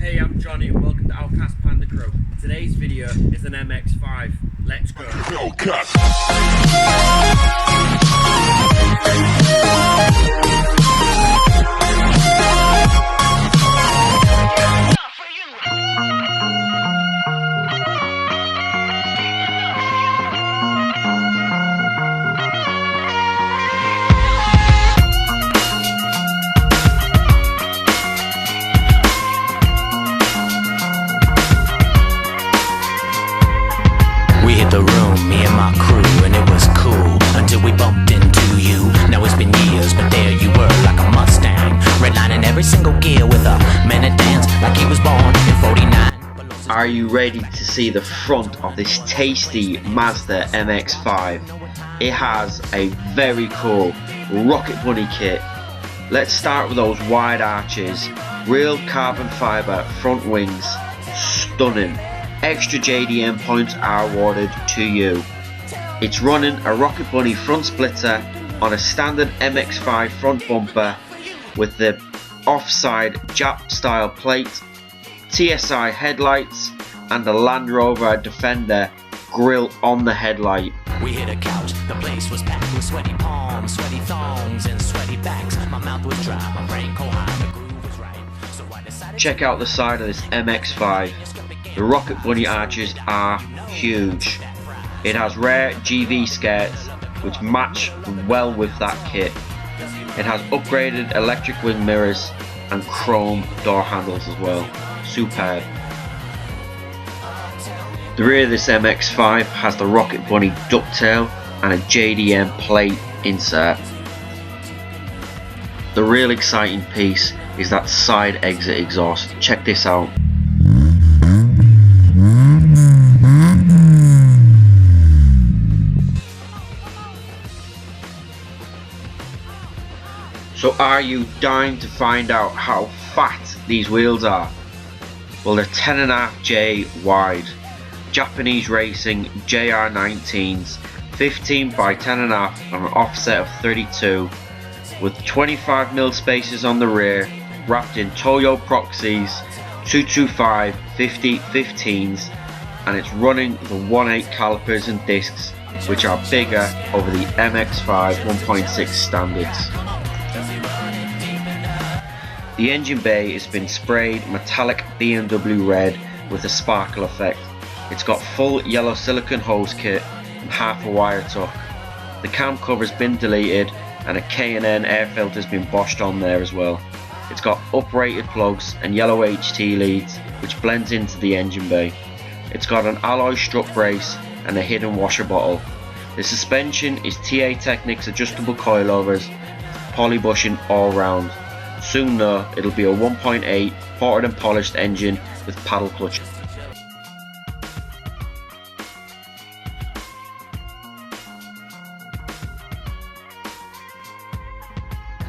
Hey, I'm Johnny and welcome to Outkast Panda Crew. Today's video is an MX5. Let's go. Outkast. We hit the room, me and my crew, and it was cool until we bumped into you. Now it's been years, but there you were like a Mustang, redlining every single gear with a minute dance like he was born in 49. Are you ready to see the front of this tasty Mazda MX5? It has a very cool Rocket Bunny kit. Let's start with those wide arches, real carbon fibre front wings, stunning. Extra JDM points are awarded to you. It's running a Rocket Bunny front splitter on a standard MX5 front bumper with the offside Jap style plate, TSI headlights and the Land Rover Defender grille on the headlight. We hit a couch, the place was packed with sweaty palms, sweaty thongs and sweaty backs. My mouth was dry, my brain cold high, the groove was right. So I decided. Check out the side of this MX5. The Rocket Bunny arches are huge. It has rare GV skirts which match well with that kit. It has upgraded electric wing mirrors and chrome door handles as well. Superb. The rear of this MX5 has the Rocket Bunny ducktail and a JDM plate insert. The real exciting piece is that side exit exhaust. Check this out. So are you dying to find out how fat these wheels are? Well, they're 10.5J wide, Japanese racing JR19s, 15 by 10.5 on an offset of 32, with 25mm spacers on the rear, wrapped in Toyo Proxies 225 50/15s, and it's running the 1/8 calipers and discs, which are bigger over the MX5 1.6 standards. The engine bay has been sprayed metallic BMW red with a sparkle effect. It's got full yellow silicone hose kit and half a wire tuck. The cam cover has been deleted and a K&N air filter has been boshed on there as well. It's got uprated plugs and yellow HT leads which blends into the engine bay. It's got an alloy strut brace and a hidden washer bottle. The suspension is TA Technics adjustable coilovers, poly bushing all round. Soon though, it'll be a 1.8 ported and polished engine with paddle clutch.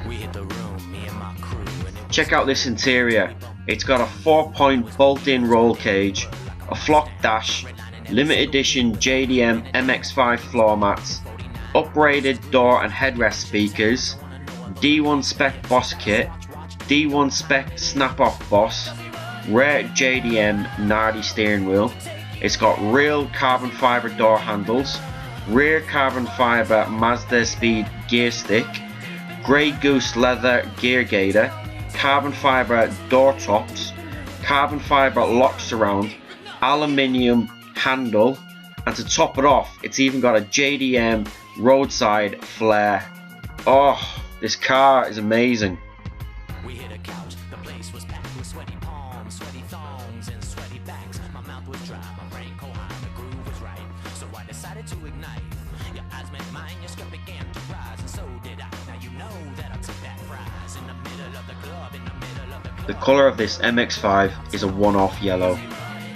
We hit the room, me and my crew, and it Check out this interior. It's got a 4-point bolt-in roll cage, a flock dash, limited edition JDM MX5 floor mats, upgraded door and headrest speakers, D1 spec Boss kit, D1 spec snap-off Boss, rare JDM Nardi steering wheel. It's got real carbon fibre door handles, rear carbon fibre Mazda Speed gear stick, Grey Goose leather gear gator, carbon fibre door tops, carbon fibre lock surround, aluminium handle, and to top it off, it's even got a JDM roadside flare. Oh, this car is amazing. We hit a couch, the place was packed with sweaty palms, sweaty thongs and sweaty backs. My mouth was dry, my brain cold high, the groove was right. So I decided to ignite. Your eyes met mine, your skirt began to rise, and so did I. Now you know that I took that prize in the middle of the club, in the middle of the club. The colour of this MX5 is a one-off yellow.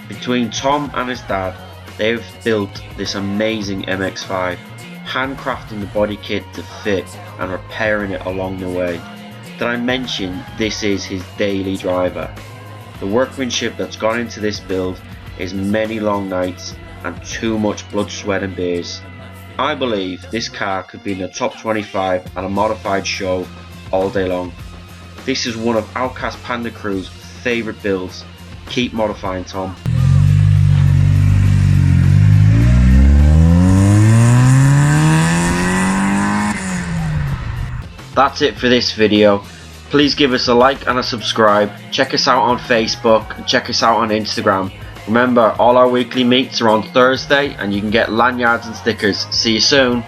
Between Tom and his dad, they've built this amazing MX5, handcrafting the body kit to fit and repairing it along the way. Did I mention this is his daily driver? The workmanship that's gone into this build is many long nights and too much blood, sweat and beers. I believe this car could be in the top 25 at a modified show all day long. This is one of Outkast Panda Crew's favourite builds keep modifying, Tom. That's it for this video. Please give us a like and a subscribe. Check us out on Facebook and check us out on Instagram. Remember, all our weekly meets are on Thursday and you can get lanyards and stickers. See you soon.